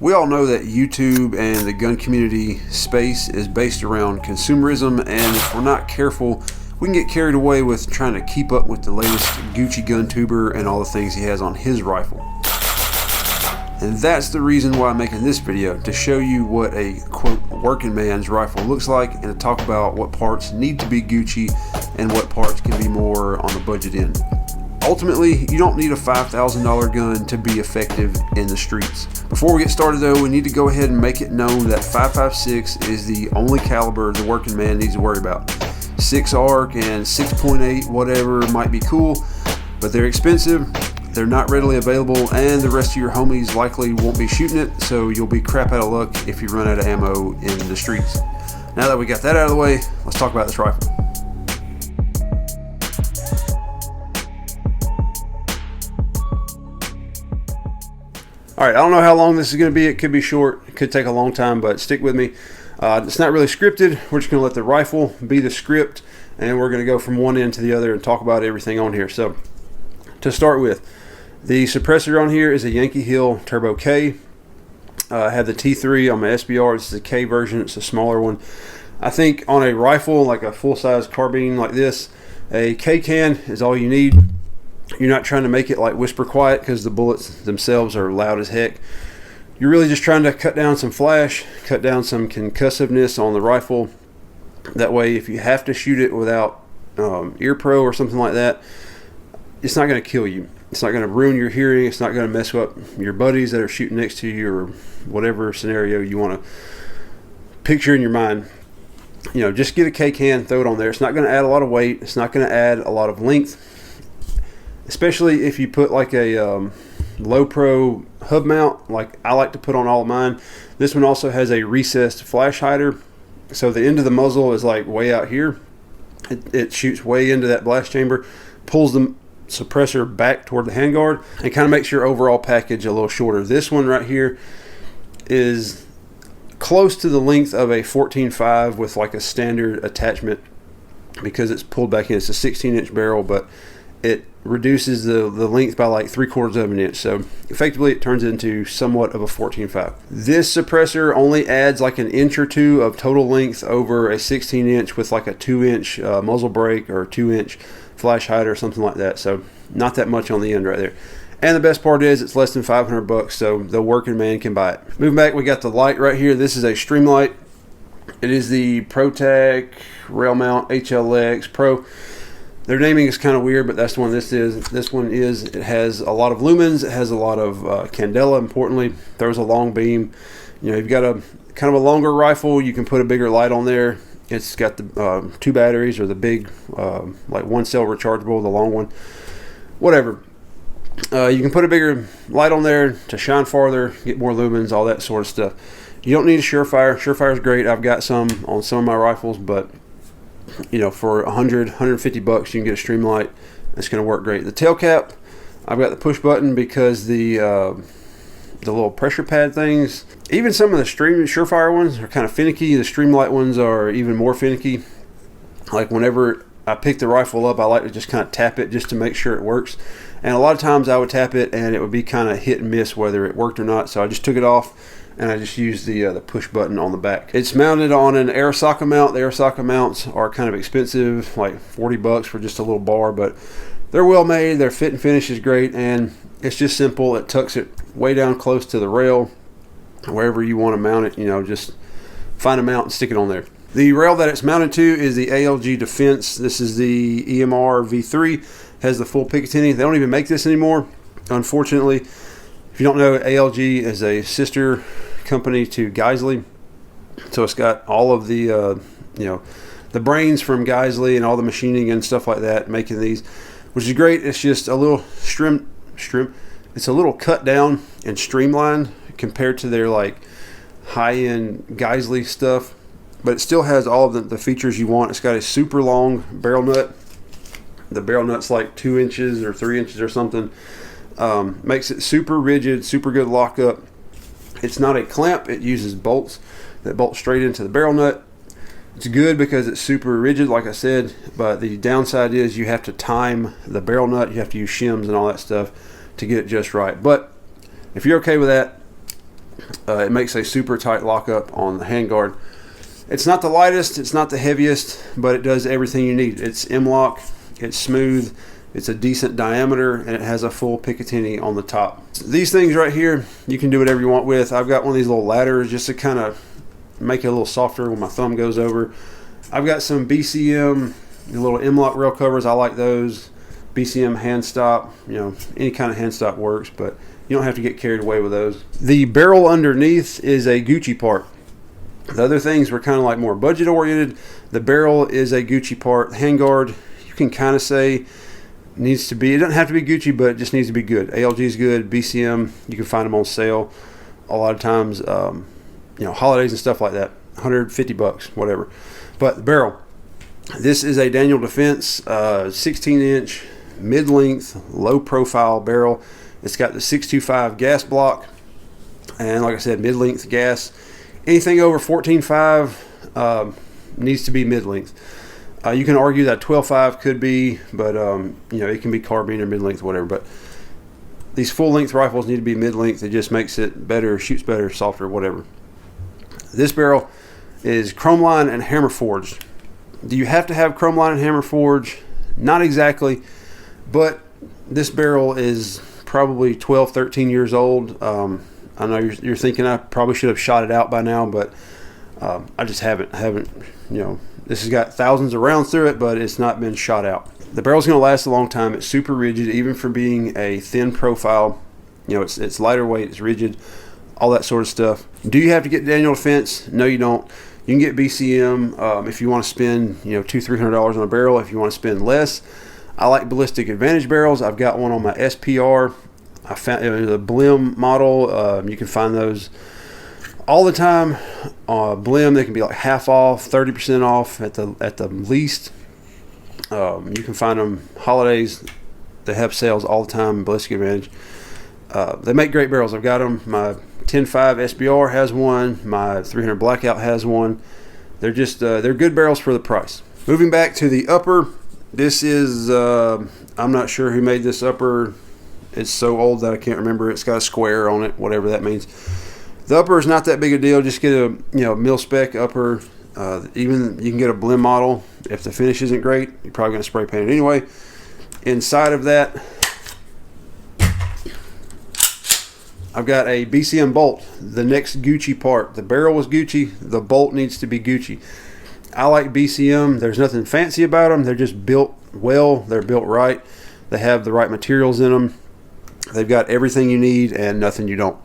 We all know that YouTube and the gun community space is based around consumerism, and if we're not careful, we can get carried away with trying to keep up with the latest Gucci GunTuber and all the things he has on his rifle. And that's the reason why I'm making this video, to show you what a quote working man's rifle looks like, and to talk about what parts need to be Gucci and what parts can be more on the budget end. Ultimately, you don't need a $5,000 gun to be effective in the streets. Before we get started though, we need to go ahead and make it known that 5.56 is the only caliber the working man needs to worry about. 6 ARC and 6.8 whatever might be cool, but they're expensive, they're not readily available, and the rest of your homies likely won't be shooting it, so you'll be crap out of luck if you run out of ammo in the streets. Now that we got that out of the way, let's talk about this rifle. Alright, I don't know how long this is going to be. It could be short, it could take a long time, but stick with me. It's not really scripted. We're just going to let the rifle be the script, and we're going to go from one end to the other and talk about everything on here. So, to start with, the suppressor on here is a Yankee Hill Turbo K. I have the T3 on my SBR. This is a K version. It's a smaller one. I think on a rifle, like a full-size carbine like this, a K can is all you need. You're not trying to make it like whisper quiet because the bullets themselves are loud as heck. You're really just trying to cut down some flash, cut down some concussiveness on the rifle. That way, if you have to shoot it without ear pro or something like that, it's not going to kill you. It's not going to ruin your hearing. It's not going to mess up your buddies that are shooting next to you, or whatever scenario you want to picture in your mind. You know, just get a K can, throw it on there. It's not going to add a lot of weight. It's not going to add a lot of length. Especially if you put like a low pro hub mount, like I like to put on all of mine. This one also has a recessed flash hider, so the end of the muzzle is like way out here. It shoots way into that blast chamber, pulls the suppressor back toward the handguard, and kind of makes your overall package a little shorter. This one right here is close to the length of a 14.5 with like a standard attachment, because it's pulled back in. It's a 16-inch barrel, but it reduces the length by like 3/4 of an inch, so effectively it turns into somewhat of a 14.5. This suppressor only adds like an inch or two of total length over a 16-inch with like a 2-inch muzzle brake or 2-inch flash hider or something like that, so not that much on the end right there. And the best part is it's less than $500, so the working man can buy it. Moving back, we got the light right here. This is a stream light. It is the ProTac Rail Mount HLX Pro. Their naming is kind of weird, but that's the one this is. This one is, it has a lot of lumens, it has a lot of candela, importantly. Throws a long beam. You know, you've got a kind of a longer rifle, you can put a bigger light on there. It's got the 2 batteries, or the big, like 1-cell rechargeable, the long one. Whatever. You can put a bigger light on there to shine farther, get more lumens, all that sort of stuff. You don't need a Surefire. Surefire is great. I've got some on some of my rifles, but you know, for $150 you can get a stream light. It's going to work great. The tail cap, I've got the push button because the little pressure pad things, even some of the Surefire ones are kind of finicky. The stream light ones are even more finicky. Like whenever I pick the rifle up, I like to just kind of tap it just to make sure it works. And a lot of times I would tap it and it would be kind of hit and miss whether it worked or not. So I just took it off and I just used the push button on the back. It's mounted on an Arisaka mount. The Arisaka mounts are kind of expensive, like $40 for just a little bar, but they're well made. Their fit and finish is great, and it's just simple. It tucks it way down close to the rail, wherever you want to mount it. You know, just find a mount and stick it on there. The rail that it's mounted to is the ALG Defense. This is the EMR V3. Has the full Picatinny. They don't even make this anymore, unfortunately. If you don't know, ALG is a sister company to Geisley, so it's got all of the you know, the brains from Geisley and all the machining and stuff like that making these, which is great. It's just a little it's a little cut down and streamlined compared to their like high-end Geisley stuff, but it still has all of the features you want. It's got a super long barrel nut. The barrel nut's like 2 inches or 3 inches or something. Makes it super rigid, super good lockup. It's not a clamp. It uses bolts that bolt straight into the barrel nut. It's good because it's super rigid, like I said, but the downside is you have to time the barrel nut. You have to use shims and all that stuff to get it just right. But if you're okay with that, It makes a super tight lockup on the handguard. It's not the lightest, it's not the heaviest, but it does everything you need. It's M-LOK, it's smooth, it's a decent diameter, and it has a full Picatinny on the top. These things right here, you can do whatever you want with. I've got one of these little ladders just to kind of make it a little softer when my thumb goes over. I've got some BCM, the little M-LOK rail covers. I like those. BCM hand stop, you know, any kind of hand stop works, but you don't have to get carried away with those. The barrel underneath is a Gucci part. The other things were kind of like more budget oriented. The barrel is a Gucci part. Handguard, you can kind of say needs to be, it doesn't have to be Gucci, but it just needs to be good. ALG is good. BCM, you can find them on sale a lot of times, you know, holidays and stuff like that. 150 bucks, whatever. But the barrel, this is a Daniel Defense 16-inch mid-length low profile barrel. It's got the 625 gas block, and like I said, mid-length gas. Anything over 14.5 needs to be mid-length. You can argue that 12.5 could be, but you know, it can be carbine or mid-length, whatever. But these full-length rifles need to be mid-length. It just makes it better, shoots better, softer, whatever. This barrel is chrome line and hammer forged. Do you have to have chrome line and hammer forge? Not exactly, but this barrel is probably 12, 13 years old. I know you're thinking I probably should have shot it out by now, but I just haven't, you know, this has got thousands of rounds through it, but it's not been shot out. The barrel's going to last a long time. It's super rigid, even for being a thin profile. You know, it's lighter weight, it's rigid, all that sort of stuff. Do you have to get Daniel Defense? No, you don't. You can get BCM if you want to spend, you know, $200-300 on a barrel. If you want to spend less, I like Ballistic Advantage barrels. I've got one on my SPR. I found it was a Blim model. You can find those all the time. Blim, they can be like half off, 30% off at the least. You can find them holidays. They have sales all the time. Ballistic Advantage. They make great barrels. I've got them. My 10.5 SBR has one. My 300 Blackout has one. They're just they're good barrels for the price. Moving back to the upper, this is I'm not sure who made this upper. It's so old that I can't remember. It's got a square on it, whatever that means. The upper is not that big a deal. Just get a mil spec upper. Even you can get a Blim model. If the finish isn't great, you're probably going to spray paint it anyway. Inside of that, I've got a BCM bolt, the next Gucci part. The barrel was Gucci, the bolt needs to be Gucci. I like BCM. There's nothing fancy about them. They're just built well. They're built right. They have the right materials in them. They've got everything you need and nothing you don't.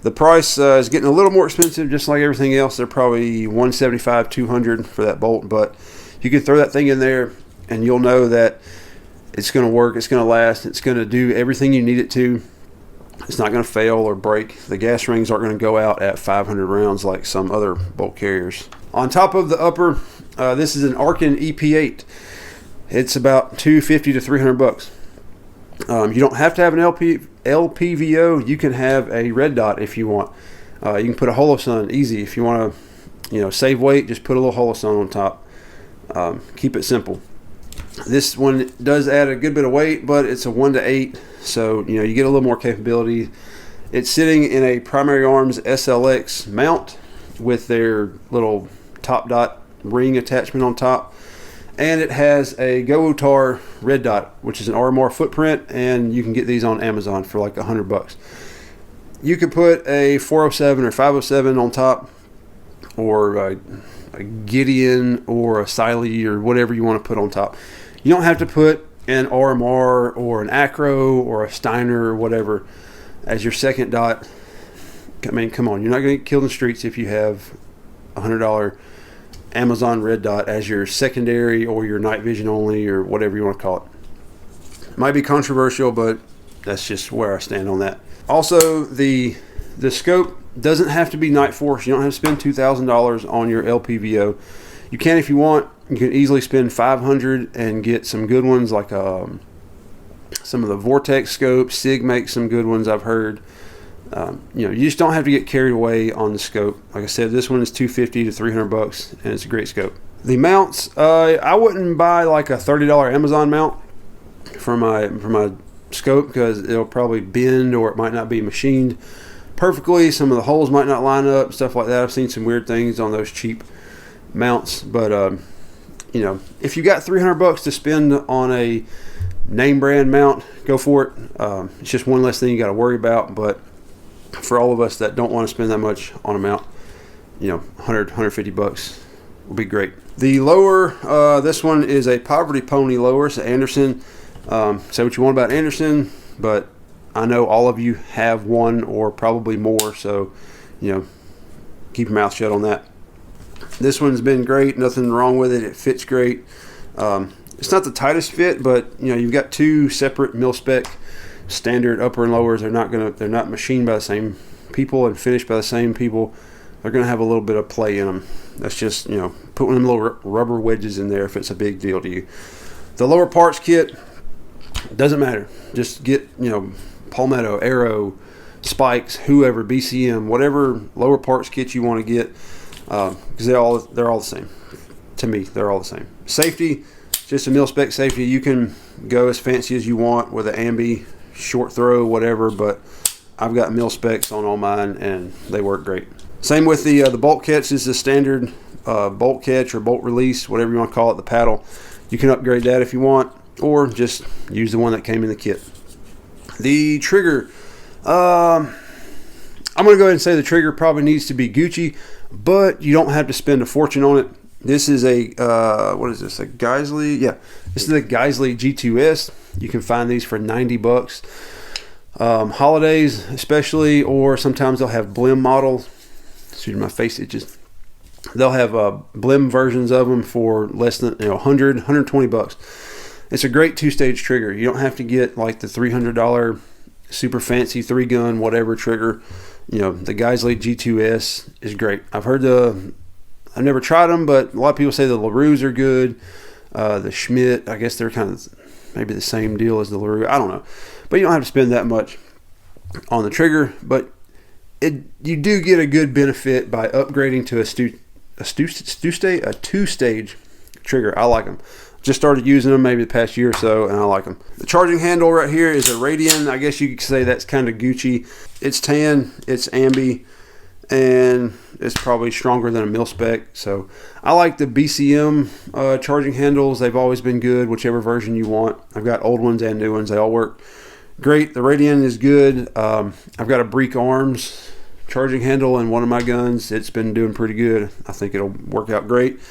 The price is getting a little more expensive, just like everything else. They're probably $175, $200 for that bolt, but you can throw that thing in there and you'll know that it's going to work, it's going to last, it's going to do everything you need it to. It's not going to fail or break. The gas rings aren't going to go out at 500 rounds like some other bolt carriers. On top of the upper, this is an Arkin EP8. It's about $250 to $300. You don't have to have an LPVO. You can have a red dot if you want. You can put a Holosun, easy. If you want to, save weight, just put a little Holosun on top. Keep it simple. This one does add a good bit of weight, but it's a 1-to-8, so you get a little more capability. It's sitting in a Primary Arms SLX mount with their little top dot ring attachment on top, and it has a GoUtar red dot, which is an RMR footprint, and you can get these on Amazon for like $100. You could put a 407 or 507 on top, or a Gideon or a Siley or whatever you want to put on top. You don't have to put an RMR or an Acro or a Steiner or whatever as your second dot. I mean, come on, you're not going to get killed in the streets if you have $100 Amazon red dot as your secondary or your night vision only or whatever you want to call it. Might be controversial, but that's just where I stand on that. Also, the scope doesn't have to be Night Force. You don't have to spend $2,000 on your LPVO. You can if you want. You can easily spend $500 and get some good ones, like some of the Vortex scopes. SIG makes some good ones, I've heard. You just don't have to get carried away on the scope. Like I said, this one is $250 to $300, and it's a great scope. The mounts, I wouldn't buy like a $30 Amazon mount for my scope, because it'll probably bend or it might not be machined perfectly. Some of the holes might not line up, stuff like that. I've seen some weird things on those cheap mounts, but you know, if you got $300 to spend on a name brand mount, go for it. It's just one less thing you got to worry about. But for all of us that don't want to spend that much on a mount, you know, 150 bucks will be great. The lower, this one is a Poverty Pony lower. It's an Anderson. Say what you want about Anderson, but I know all of you have one or probably more, so you know, keep your mouth shut on that. This one's been great, nothing wrong with it. It fits great. It's not the tightest fit, but you know, you've got two separate mil-spec standard upper and lowers. They're not machined by the same people and finished by the same people. They're gonna have a little bit of play in them. That's just, you know, put one of them little rubber wedges in there if it's a big deal to you. The lower parts kit, doesn't matter. Just get, you know, Palmetto, Arrow, Spikes, whoever, BCM, whatever lower parts kit you want to get, because they're all the same. To me, they're all the same. Safety, just a mil-spec safety. You can go as fancy as you want with an ambi, short throw, whatever, but I've got mil-specs on all mine, and they work great. Same with the bolt catch. This is a standard bolt catch or bolt release, whatever you want to call it, the paddle. You can upgrade that if you want, or just use the one that came in the kit. The trigger, I'm going to go ahead and say the trigger probably needs to be Gucci, but you don't have to spend a fortune on it. This is a, what is this, a Geisley? Yeah, this is a Geisley G2S. You can find these for 90 bucks. Holidays especially, or sometimes they'll have blim models. Excuse me, my face itches. They'll have blim versions of them for less than 100, 120 bucks. It's a great two-stage trigger. You don't have to get like the $300 super fancy 3-gun whatever trigger. You know, the Geisley G2S is great. I've never tried them, but a lot of people say the LaRues are good. The Schmidt, I guess they're kind of maybe the same deal as the LaRue. I don't know, but you don't have to spend that much on the trigger. But you do get a good benefit by upgrading to a two-stage trigger. I like them. Just started using them maybe the past year or so, and I like them. The charging handle right here is a Radian. I guess you could say that's kind of Gucci. It's tan, it's ambi, and it's probably stronger than a mil-spec. So I like the BCM charging handles. They've always been good, whichever version you want. I've got old ones and new ones. They all work great. The Radian is good. I've got a Breek Arms charging handle in one of my guns. It's been doing pretty good. I think it'll work out great.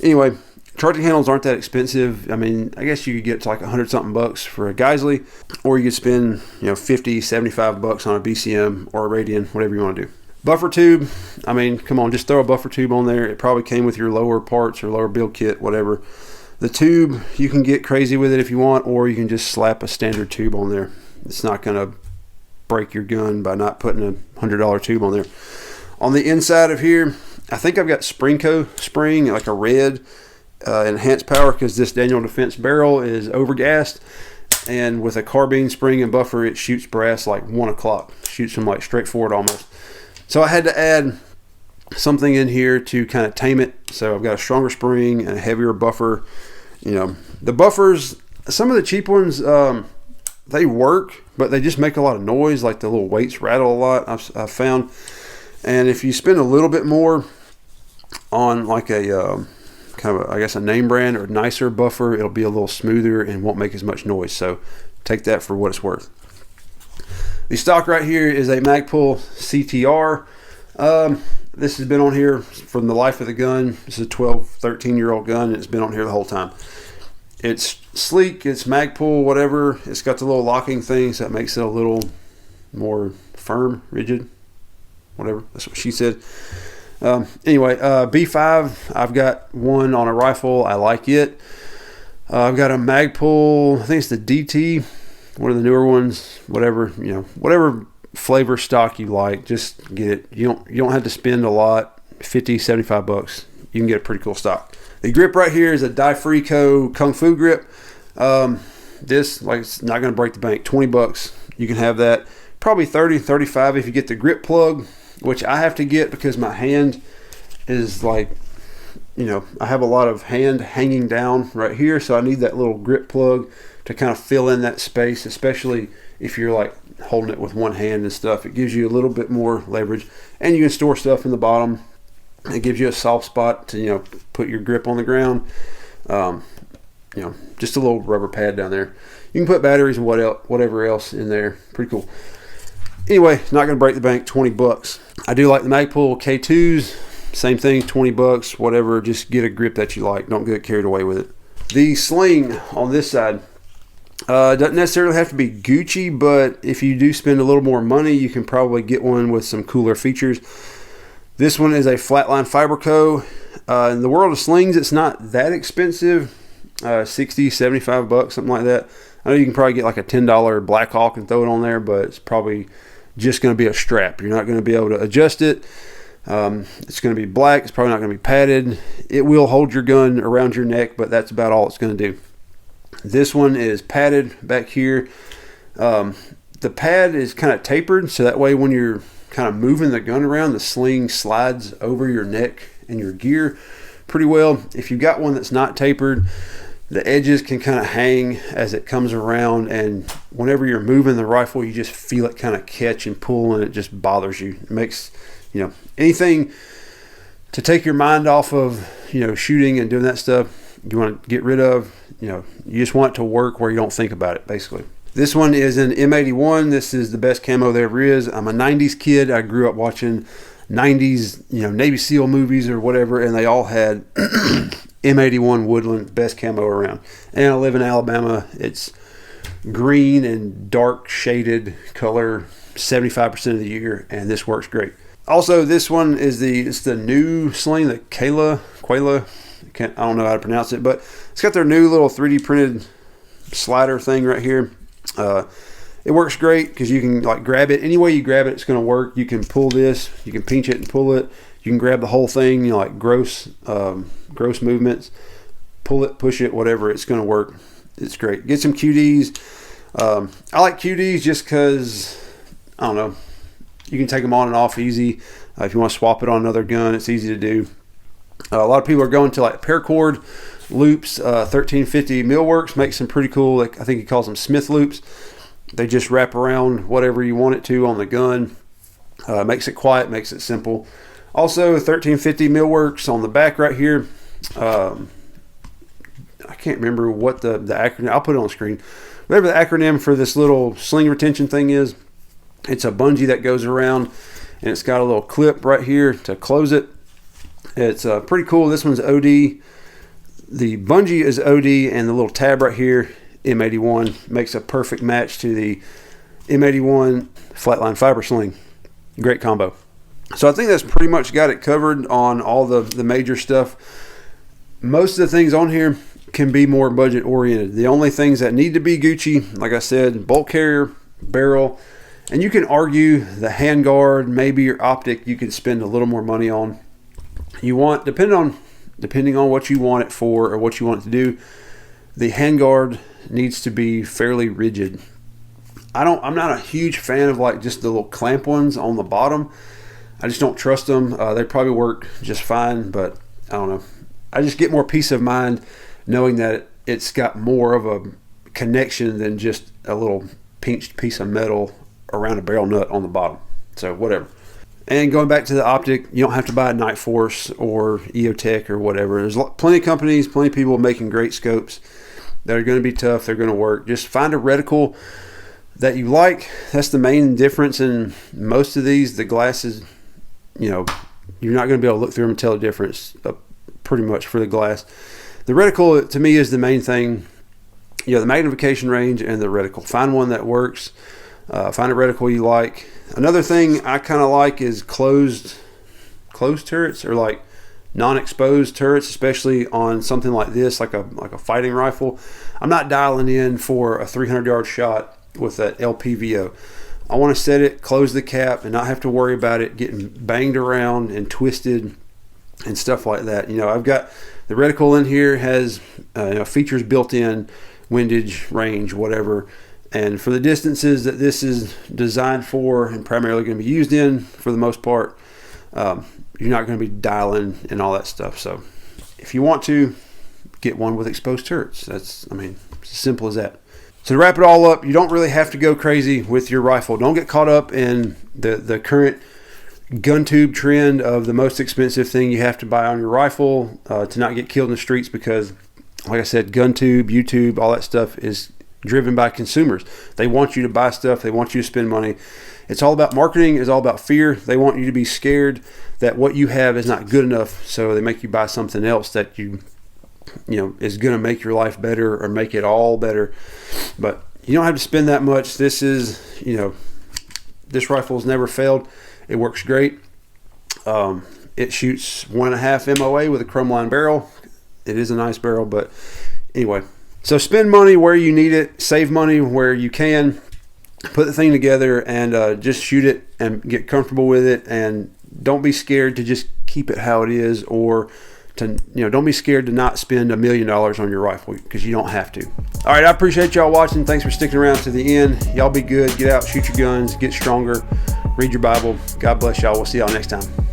Anyway, charging handles aren't that expensive. I mean, I guess you could get to like 100-something bucks for a Geisley, or you could spend 50, 75 bucks on a BCM or a Radian, whatever you want to do. Buffer tube, I mean, come on, just throw a buffer tube on there. It probably came with your lower parts or lower build kit, whatever. The tube, you can get crazy with it if you want, or you can just slap a standard tube on there. It's not going to break your gun by not putting a $100 tube on there. On the inside of here, I think I've got Springco spring, like a red enhanced power, because this Daniel Defense barrel is overgassed, and with a carbine spring and buffer, it shoots brass like 1 o'clock. Shoots them like straight forward almost. So I had to add something in here to kind of tame it. So I've got a stronger spring and a heavier buffer. The buffers, some of the cheap ones, they work, but they just make a lot of noise. Like the little weights rattle a lot, I've found. And if you spend a little bit more on like a kind of, I guess, a name brand or nicer buffer, it'll be a little smoother and won't make as much noise. So take that for what it's worth. The stock right here is a Magpul CTR. This has been on here from the life of the gun. This is a 12, 13-year-old gun, and it's been on here the whole time. It's sleek, it's Magpul, whatever. It's got the little locking thing, so that makes it a little more firm, rigid, whatever. That's what she said. Anyway, B5, I've got one on a rifle. I like it. I've got a Magpul, I think it's the DT, one of the newer ones, whatever, whatever flavor stock you like, just get it. You don't have to spend a lot, 50, 75 bucks. You can get a pretty cool stock. The grip right here is a Difrico Kung Fu grip. This, like, it's not going to break the bank. 20 bucks, you can have that. Probably 30, 35 if you get the grip plug, which I have to get because my hand is like, I have a lot of hand hanging down right here, so I need that little grip plug to kind of fill in that space, especially if you're like holding it with one hand and stuff. It gives you a little bit more leverage, and you can store stuff in the bottom. It gives you a soft spot to, you know, put your grip on the ground. You know, just a little rubber pad down there. You can put batteries and whatever else in there. Pretty cool. Anyway, it's not going to break the bank. 20 bucks. I do like the Magpul K2s. Same thing, 20 bucks, whatever. Just get a grip that you like. Don't get carried away with it. The sling on this side doesn't necessarily have to be Gucci, but if you do spend a little more money, you can probably get one with some cooler features. This one is a Flatline Fiber Co. In the world of slings, it's not that expensive. 60, 75 bucks, something like that. I know you can probably get like a $10 Black Hawk and throw it on there, but it's probably just going to be a strap. You're not going to be able to adjust it. It's going to be black. It's probably not going to be padded. It will hold your gun around your neck, but that's about all it's going to do. This one is padded back here. The pad is kind of tapered, so that way when you're kind of moving the gun around, the sling slides over your neck and your gear pretty well. If you've got one that's not tapered, the edges can kind of hang as it comes around, and whenever you're moving the rifle, you just feel it kind of catch and pull, and it just bothers you. It makes, you know, anything to take your mind off of, you know, shooting and doing that stuff, you want to get rid of. You know, you just want it to work where you don't think about it, basically. This one is an M81. This is the best camo there ever is. I'm a 90s kid. I grew up watching 90s, you know, Navy SEAL movies or whatever, and they all had M81 Woodland, best camo around. And I live in Alabama. It's green and dark shaded color 75% of the year, and this works great. Also, this one is the new sling, the Quaila. I don't know how to pronounce it, but it's got their new little 3D printed slider thing right here. It works great because you can like grab it any way you grab it, it's going to work. You can pull this, you can pinch it and pull it. You can grab the whole thing, you know, like gross movements, pull it, push it, whatever. It's going to work. It's great. Get some QDs. I like QDs just because, I don't know, you can take them on and off easy. If you want to swap it on another gun, it's easy to do. A lot of people are going to like paracord loops. 1350 Millworks makes some pretty cool, like I think he calls them Smith loops. They just wrap around whatever you want it to on the gun. Makes it quiet, makes it simple. Also, 1350 Millworks on the back right here. I can't remember what the acronym, I'll put it on the screen. Whatever the acronym for this little sling retention thing is, it's a bungee that goes around, and it's got a little clip right here to close it. It's pretty cool. This one's OD. The bungee is OD, and the little tab right here, M81, makes a perfect match to the M81 Flatline Fiber Sling. Great combo. So I think that's pretty much got it covered on all the major stuff. Most of the things on here can be more budget oriented. The only things that need to be Gucci, like I said, bolt carrier, barrel, and you can argue the handguard, maybe your optic, you can spend a little more money on. You want, depending on what you want it for or what you want it to do, the handguard needs to be fairly rigid. I'm not a huge fan of like just the little clamp ones on the bottom. I just don't trust them. They probably work just fine, but I don't know. I just get more peace of mind knowing that it's got more of a connection than just a little pinched piece of metal around a barrel nut on the bottom. So whatever. And going back to the optic, you don't have to buy a Night Force or EOTech or whatever. There's plenty of companies, plenty of people making great scopes that are going to be tough. They're going to work. Just find a reticle that you like. That's the main difference in most of these. The glasses, you know, you're not going to be able to look through them and tell the difference pretty much for the glass. The reticle, to me, is the main thing. You know, the magnification range and the reticle. Find one that works. Find a reticle you like. Another thing I kind of like is closed turrets, or like non-exposed turrets, especially on something like this, like a fighting rifle. I'm not dialing in for a 300-yard shot with that LPVO. I want to set it, close the cap, and not have to worry about it getting banged around and twisted and stuff like that. You know, I've got the reticle in here, has features built in, windage, range, whatever. And for the distances that this is designed for and primarily going to be used in, for the most part, you're not going to be dialing and all that stuff. So if you want to, get one with exposed turrets. That's, I mean, it's as simple as that. So to wrap it all up, you don't really have to go crazy with your rifle. Don't get caught up in the current GunTube trend of the most expensive thing you have to buy on your rifle to not get killed in the streets, because like I said, GunTube, YouTube, all that stuff is driven by consumers. They want you to buy stuff. They want you to spend money. It's all about marketing. It's all about fear. They want you to be scared that what you have is not good enough, so they make you buy something else that you know is going to make your life better or make it all better. But you don't have to spend that much. This is, you know, this rifle's never failed. It works great. It shoots 1.5 MOA with a chrome line barrel. It is a nice barrel, but anyway. So spend money where you need it. Save money where you can. Put the thing together and just shoot it and get comfortable with it. And don't be scared to just keep it how it is, or to, you know, don't be scared to not spend $1 million on your rifle, because you don't have to. All right, I appreciate y'all watching. Thanks for sticking around to the end. Y'all be good. Get out, shoot your guns, get stronger, read your Bible. God bless y'all. We'll see y'all next time.